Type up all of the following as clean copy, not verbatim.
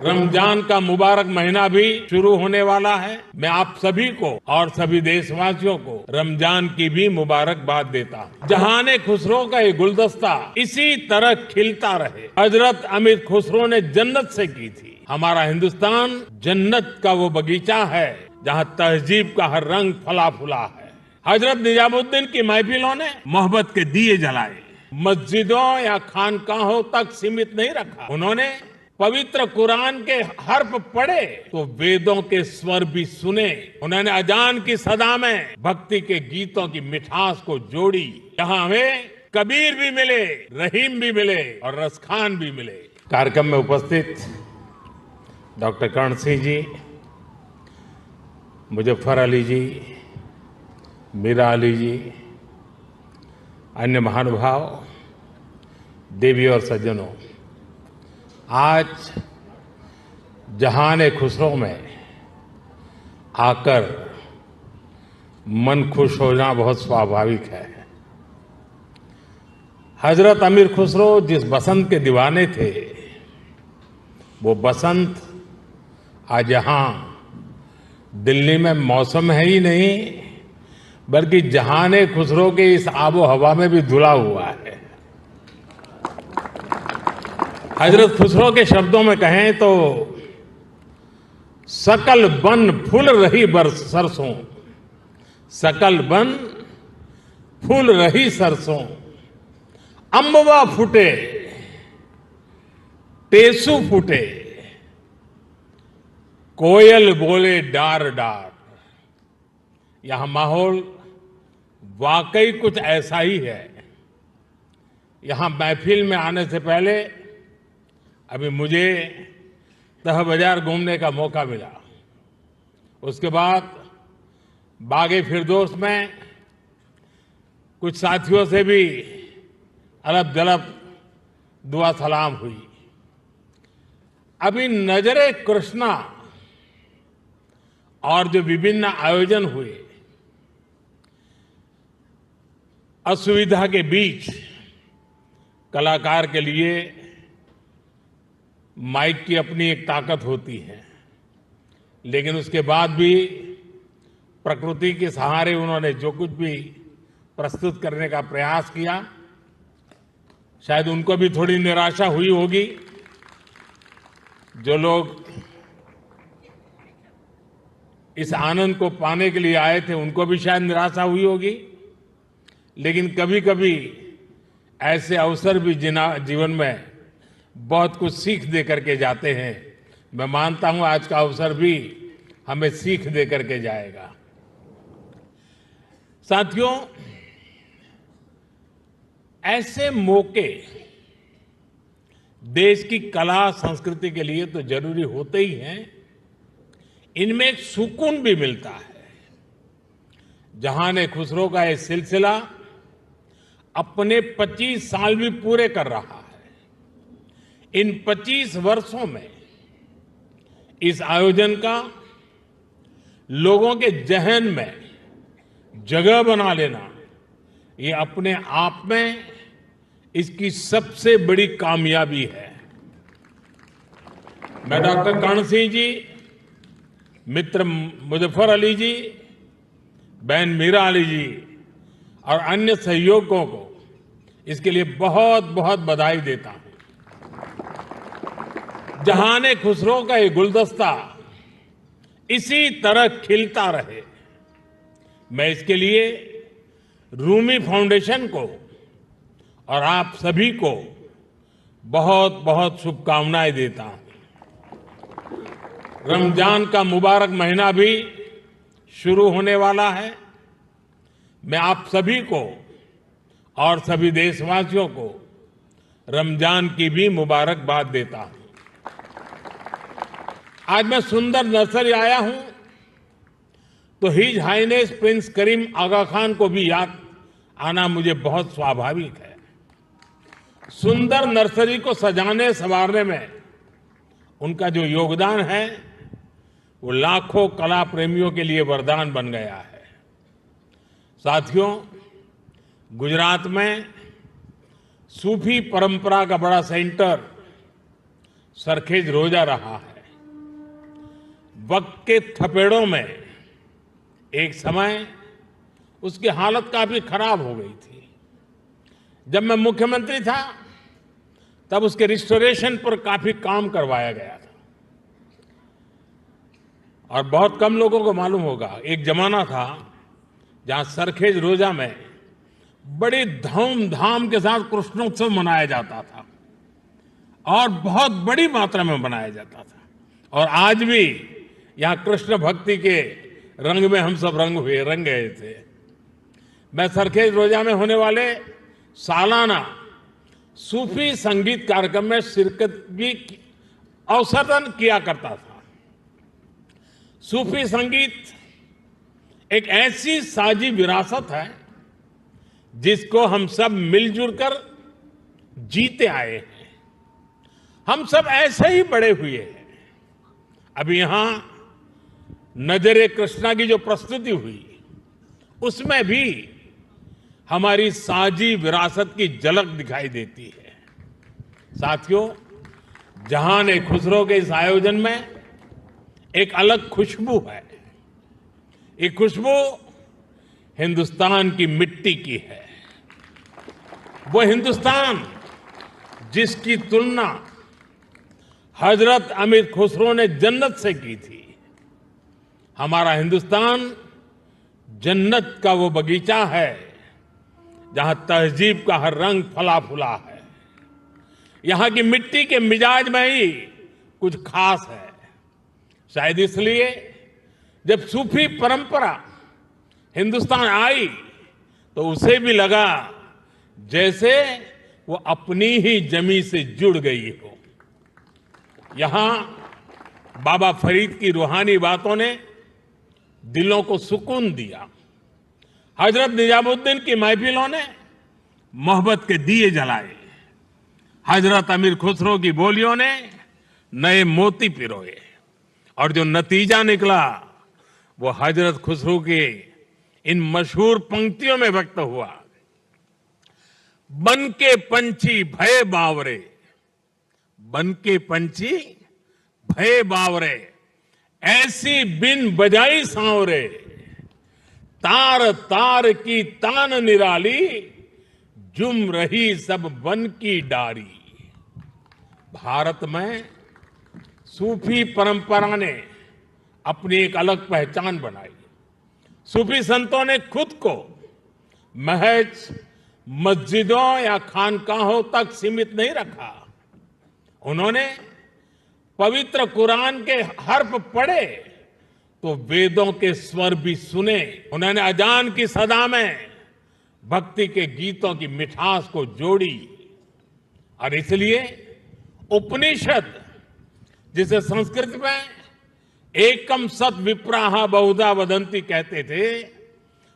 रमजान का मुबारक महीना भी शुरू होने वाला है। मैं आप सभी को और सभी देशवासियों को रमजान की भी मुबारकबाद देता हूँ। जहाने खुसरो का ये गुलदस्ता इसी तरह खिलता रहे। हजरत अमीर खुसरो ने जन्नत से की थी। हमारा हिंदुस्तान जन्नत का वो बगीचा है जहाँ तहजीब का हर रंग फला फूला है। हजरत निजामुद्दीन की महफिलों ने मोहब्बत के दिए जलाए, मस्जिदों या खानकाहों तक सीमित नहीं रखा। उन्होंने पवित्र कुरान के हर्फ पढ़े तो वेदों के स्वर भी सुने। उन्होंने अजान की सदा में भक्ति के गीतों की मिठास को जोड़ी। यहाँ हमें कबीर भी मिले, रहीम भी मिले और रसखान भी मिले। कार्यक्रम में उपस्थित डॉक्टर कर्ण सिंह जी, मुजफ्फर अली जी, मीरा अली जी, अन्य महानुभाव, देवी और सज्जनों, आज जहान खुसरो में आकर मन खुश होना बहुत स्वाभाविक है। हजरत अमीर खुसरो जिस बसंत के दीवाने थे, वो बसंत आज यहाँ दिल्ली में मौसम है ही नहीं, बल्कि जहान खुसरो के इस आबो हवा में भी धुला हुआ है। हजरत खुसरो के शब्दों में कहें तो सकल बन फूल रही सरसों, सकल बन फूल रही सरसों, अम्बवा फूटे टेसू फूटे, कोयल बोले डार डार। यहां माहौल वाकई कुछ ऐसा ही है। यहां महफिल में आने से पहले अभी मुझे तह बाजार घूमने का मौका मिला। उसके बाद बागे फिरदौस में कुछ साथियों से भी अलब जलब दुआ सलाम हुई। अभी नजरे कृष्णा और जो विभिन्न आयोजन हुए, असुविधा के बीच कलाकार के लिए माइक की अपनी एक ताकत होती है, लेकिन उसके बाद भी प्रकृति के सहारे उन्होंने जो कुछ भी प्रस्तुत करने का प्रयास किया, शायद उनको भी थोड़ी निराशा हुई होगी। जो लोग इस आनंद को पाने के लिए आए थे, उनको भी शायद निराशा हुई होगी। लेकिन कभी कभी ऐसे अवसर भी जीवन में बहुत कुछ सीख दे करके जाते हैं। मैं मानता हूं आज का अवसर भी हमें सीख दे करके जाएगा। साथियों, ऐसे मौके देश की कला संस्कृति के लिए तो जरूरी होते ही हैं, इनमें एक सुकून भी मिलता है। जहान खुसरो का ये सिलसिला अपने 25 साल भी पूरे कर रहा है। इन 25 वर्षों में इस आयोजन का लोगों के जहन में जगह बना लेना, ये अपने आप में इसकी सबसे बड़ी कामयाबी है। मैं डॉक्टर कर्ण सिंह जी, मित्र मुजफ्फर अली जी, बहन मीरा अली जी और अन्य सहयोगियों को इसके लिए बहुत बहुत बधाई देता हूं। जहान खुसरो का ये गुलदस्ता इसी तरह खिलता रहे। मैं इसके लिए रूमी फाउंडेशन को और आप सभी को बहुत बहुत शुभकामनाएं देता हूं। रमजान का मुबारक महीना भी शुरू होने वाला है। मैं आप सभी को और सभी देशवासियों को रमजान की भी मुबारकबाद देता हूं। आज मैं सुंदर नर्सरी आया हूं तो हिज हाइनेस प्रिंस करीम आगा खान को भी याद आना मुझे बहुत स्वाभाविक है। सुंदर नर्सरी को सजाने संवारने में उनका जो योगदान है, वो लाखों कला प्रेमियों के लिए वरदान बन गया है। साथियों, गुजरात में सूफी परंपरा का बड़ा सेंटर सरखेज रोजा रहा है। वक्त के थपेड़ों में एक समय उसकी हालत काफी खराब हो गई थी। जब मैं मुख्यमंत्री था तब उसके रिस्टोरेशन पर काफी काम करवाया गया था। और बहुत कम लोगों को मालूम होगा, एक जमाना था जहां सरखेज रोजा में बड़ी धूमधाम के साथ कृष्णोत्सव मनाया जाता था और बहुत बड़ी मात्रा में मनाया जाता था। और आज भी यहां कृष्ण भक्ति के रंग में हम सब रंग गए थे। मैं सरखेज रोजा में होने वाले सालाना सूफी संगीत कार्यक्रम में शिरकत भी अवसरन किया करता था। सूफी संगीत एक ऐसी साझी विरासत है जिसको हम सब मिलजुल कर जीते आए हैं। हम सब ऐसे ही बड़े हुए हैं। अभी यहां नजरे कृष्णा की जो प्रस्तुति हुई उसमें भी हमारी साझी विरासत की झलक दिखाई देती है। साथियों, जहान खुसरो के इस आयोजन में एक अलग खुशबू है। ये खुशबू हिंदुस्तान की मिट्टी की है। वो हिंदुस्तान जिसकी तुलना हजरत अमीर खुसरो ने जन्नत से की थी। हमारा हिंदुस्तान जन्नत का वो बगीचा है जहां तहजीब का हर रंग फला फूला है। यहां की मिट्टी के मिजाज में ही कुछ खास है। शायद इसलिए जब सूफी परंपरा हिंदुस्तान आई तो उसे भी लगा जैसे वो अपनी ही जमी से जुड़ गई हो। यहां बाबा फरीद की रूहानी बातों ने दिलों को सुकून दिया। हजरत निजामुद्दीन की महफिलों ने मोहब्बत के दिए जलाए। हजरत अमीर खुसरो की बोलियों ने नए मोती पिरोए। और जो नतीजा निकला वो हजरत खुसरो के इन मशहूर पंक्तियों में व्यक्त हुआ। बन के पंछी भय बावरे, बन के पंछी भय बावरे, ऐसी बिन बजाई सांवरे, तार तार की तान निराली, जुम रही सब वन की डारी। भारत में सूफी परंपरा ने अपनी एक अलग पहचान बनाई। सूफी संतों ने खुद को महज मस्जिदों या खानकाहों तक सीमित नहीं रखा। उन्होंने पवित्र कुरान के हर्फ पढ़े तो वेदों के स्वर भी सुने। उन्होंने अजान की सदा में भक्ति के गीतों की मिठास को जोड़ी। और इसलिए उपनिषद, जिसे संस्कृत में एकम सत विप्राहा बहुधा वदंती कहते थे,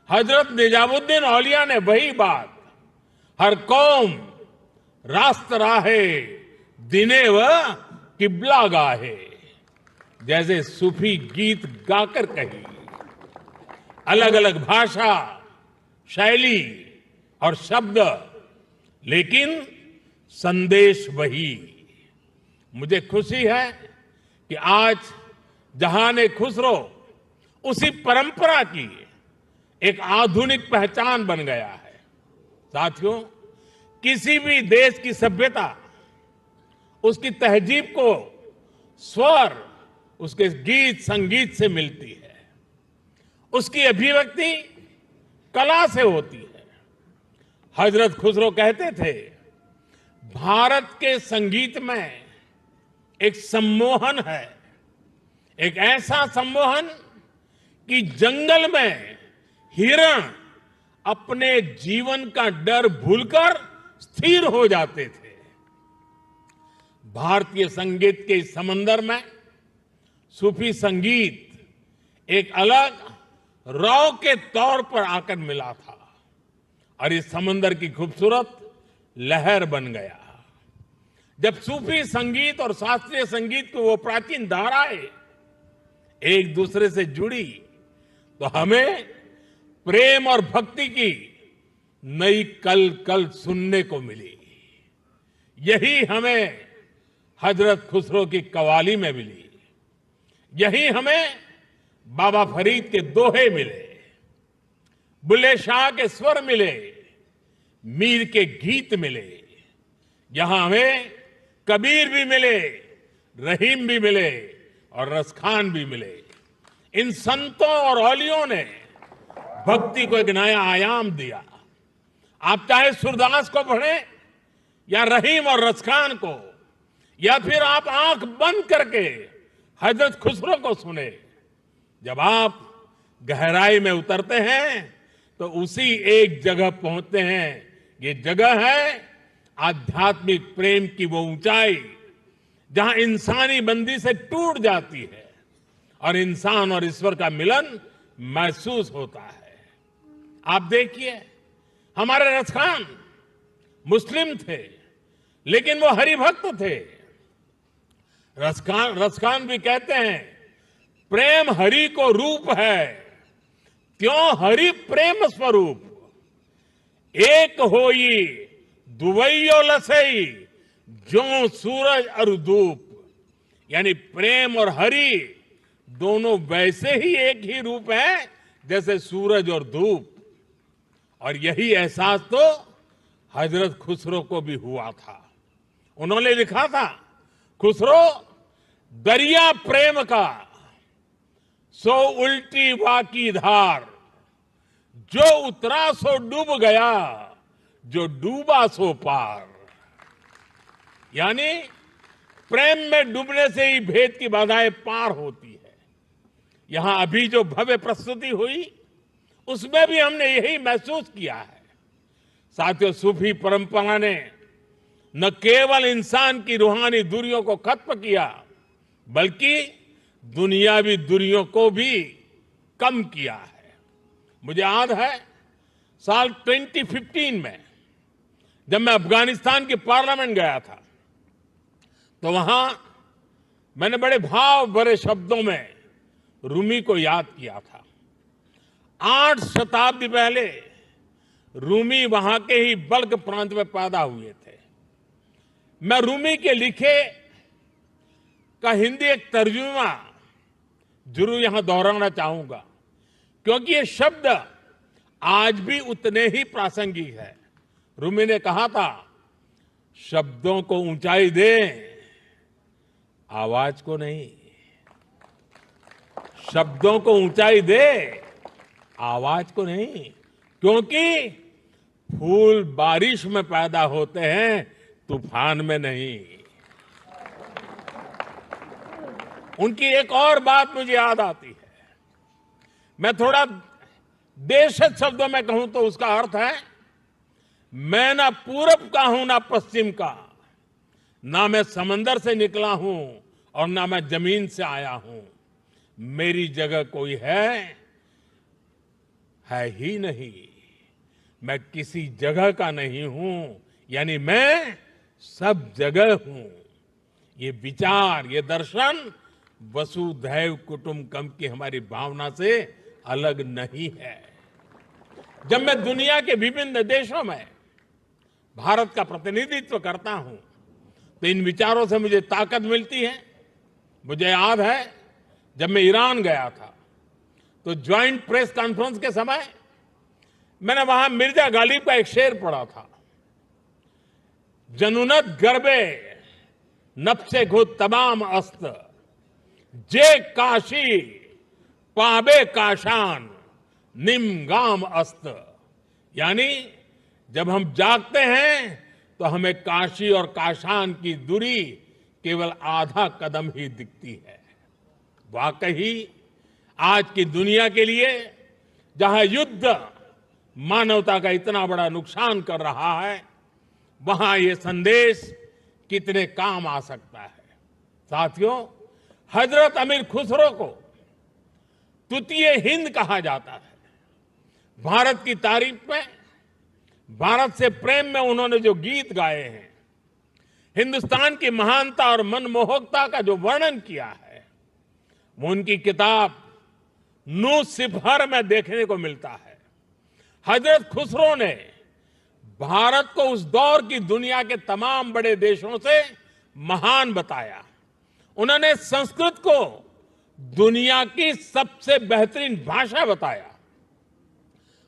हजरत निजामुद्दीन औलिया ने वही बात हर कौम रास्त राहे दिने व किबला गाहे जैसे सूफी गीत गाकर कही। अलग अलग भाषा, शैली और शब्द, लेकिन संदेश वही। मुझे खुशी है कि आज जहान खुसरो उसी परंपरा की एक आधुनिक पहचान बन गया है। साथियों, किसी भी देश की सभ्यता उसकी तहजीब को स्वर उसके गीत संगीत से मिलती है। उसकी अभिव्यक्ति कला से होती है। हजरत खुसरो कहते थे, भारत के संगीत में एक सम्मोहन है, एक ऐसा सम्मोहन कि जंगल में हिरण अपने जीवन का डर भूलकर स्थिर हो जाते थे। भारतीय संगीत के इस समंदर में सूफी संगीत एक अलग रौ के तौर पर आकर मिला था और इस समंदर की खूबसूरत लहर बन गया। जब सूफी संगीत और शास्त्रीय संगीत की वो प्राचीन धाराएं एक दूसरे से जुड़ी तो हमें प्रेम और भक्ति की नई कल कल सुनने को मिली। यही हमें हजरत खुसरो की कवाली में मिली। यही हमें बाबा फरीद के दोहे मिले, बुल्ले शाह के स्वर मिले, मीर के गीत मिले। यहां हमें कबीर भी मिले, रहीम भी मिले और रसखान भी मिले। इन संतों और औलियों ने भक्ति को एक नया आयाम दिया। आप चाहे सूरदास को पढ़ें या रहीम और रसखान को, या फिर आप आंख बंद करके हजरत खुसरो को सुने। जब आप गहराई में उतरते हैं तो उसी एक जगह पहुंचते हैं। ये जगह है आध्यात्मिक प्रेम की वो ऊंचाई जहां इंसानी बंदी से टूट जाती है और इंसान और ईश्वर का मिलन महसूस होता है। आप देखिए, हमारे रसखान मुस्लिम थे, लेकिन वो हरिभक्त थे। रसखान भी कहते हैं, प्रेम हरि को रूप है, त्यों हरि प्रेम स्वरूप। एक होई दुवैयो लसई, जो सूरज और धूप। यानी प्रेम और हरि दोनों वैसे ही एक ही रूप है जैसे सूरज और धूप। और यही एहसास तो हजरत खुसरो को भी हुआ था। उन्होंने लिखा था, खुसरो दरिया प्रेम का सो उल्टी वाकी धार, जो उतरा सो डूब गया, जो डूबा सो पार। यानी प्रेम में डूबने से ही भेद की बाधाएं पार होती है। यहां अभी जो भव्य प्रस्तुति हुई उसमें भी हमने यही महसूस किया है। साथियों, सूफी परंपरा ने न केवल इंसान की रूहानी दूरियों को खत्म किया, बल्कि दुनियावी दूरियों को भी कम किया है। मुझे याद है साल 2015 में जब मैं अफगानिस्तान की पार्लियामेंट गया था, तो वहां मैंने बड़े भाव भरे शब्दों में रूमी को याद किया था। 8 शताब्दी पहले रूमी वहां के ही बल्ख प्रांत में पैदा हुए थे। मैं रूमी के लिखे का हिंदी एक तर्जुमा जरूर यहां दोहराना चाहूंगा, क्योंकि ये शब्द आज भी उतने ही प्रासंगिक है। रूमी ने कहा था, शब्दों को ऊंचाई दे, आवाज को नहीं। शब्दों को ऊंचाई दे, आवाज को नहीं, क्योंकि फूल बारिश में पैदा होते हैं, तूफान में नहीं। उनकी एक और बात मुझे याद आती है। मैं थोड़ा देशज शब्दों में कहूं तो उसका अर्थ है, मैं ना पूरब का हूं ना पश्चिम का, ना मैं समंदर से निकला हूं और ना मैं जमीन से आया हूं। मेरी जगह कोई है ही नहीं। मैं किसी जगह का नहीं हूं, यानी मैं सब जगह हूं। ये विचार, ये दर्शन वसुधैव कुटुंबकम की हमारी भावना से अलग नहीं है। जब मैं दुनिया के विभिन्न देशों में भारत का प्रतिनिधित्व करता हूं, तो इन विचारों से मुझे ताकत मिलती है। मुझे याद है जब मैं ईरान गया था, तो ज्वाइंट प्रेस कॉन्फ्रेंस के समय मैंने वहां मिर्जा गालिब का एक शेर पढ़ा था, जनुनत गर्बे नफ्से खुद तमाम अस्त, जे काशी पाबे काशान निम गाम अस्त। यानी जब हम जागते हैं तो हमें काशी और काशान की दूरी केवल आधा कदम ही दिखती है। वाकई आज की दुनिया के लिए, जहां युद्ध मानवता का इतना बड़ा नुकसान कर रहा है, वहां ये संदेश कितने काम आ सकता है। साथियों, हजरत अमीर खुसरो को तूतीय हिंद कहा जाता है। भारत की तारीफ में, भारत से प्रेम में उन्होंने जो गीत गाए हैं, हिंदुस्तान की महानता और मनमोहकता का जो वर्णन किया है, वो उनकी किताब नू सिफर में देखने को मिलता है। हजरत खुसरो ने भारत को उस दौर की दुनिया के तमाम बड़े देशों से महान बताया। उन्होंने संस्कृत को दुनिया की सबसे बेहतरीन भाषा बताया।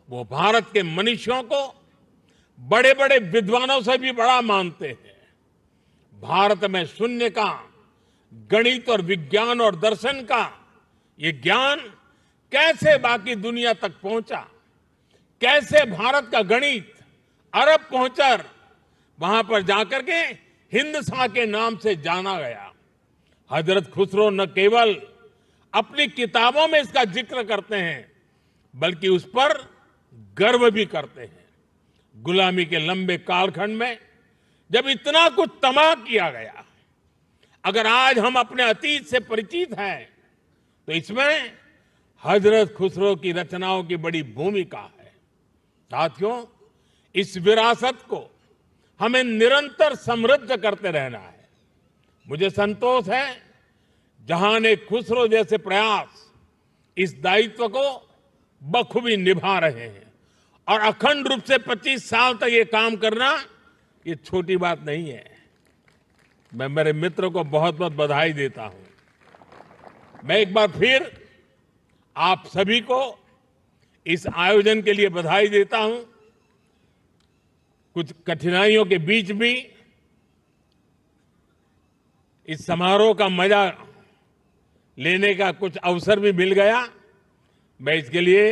वो भारत के मनीषियों को बड़े बड़े विद्वानों से भी बड़ा मानते हैं। भारत में शून्य का, गणित और विज्ञान और दर्शन का ये ज्ञान कैसे बाकी दुनिया तक पहुंचा, कैसे भारत का गणित अरब पहुंचकर वहां पर जाकर के हिंदसा के नाम से जाना गया। हजरत खुसरो न केवल अपनी किताबों में इसका जिक्र करते हैं, बल्कि उस पर गर्व भी करते हैं। गुलामी के लंबे कालखंड में जब इतना कुछ तबाह किया गया, अगर आज हम अपने अतीत से परिचित हैं, तो इसमें हजरत खुसरो की रचनाओं की बड़ी भूमिका है। साथियों, इस विरासत को हमें निरंतर समृद्ध करते रहना है। मुझे संतोष है जहां खुसरो जैसे प्रयास इस दायित्व को बखूबी निभा रहे हैं, और अखंड रूप से 25 साल तक ये काम करना ये छोटी बात नहीं है। मैं मेरे मित्र को बहुत बहुत बधाई देता हूं। मैं एक बार फिर आप सभी को इस आयोजन के लिए बधाई देता हूं। कुछ कठिनाइयों के बीच भी इस समारोह का मजा लेने का कुछ अवसर भी मिल गया। मैं इसके लिए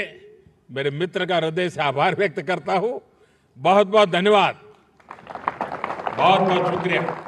मेरे मित्र का हृदय से आभार व्यक्त करता हूं। बहुत बहुत धन्यवाद, बहुत बहुत शुक्रिया।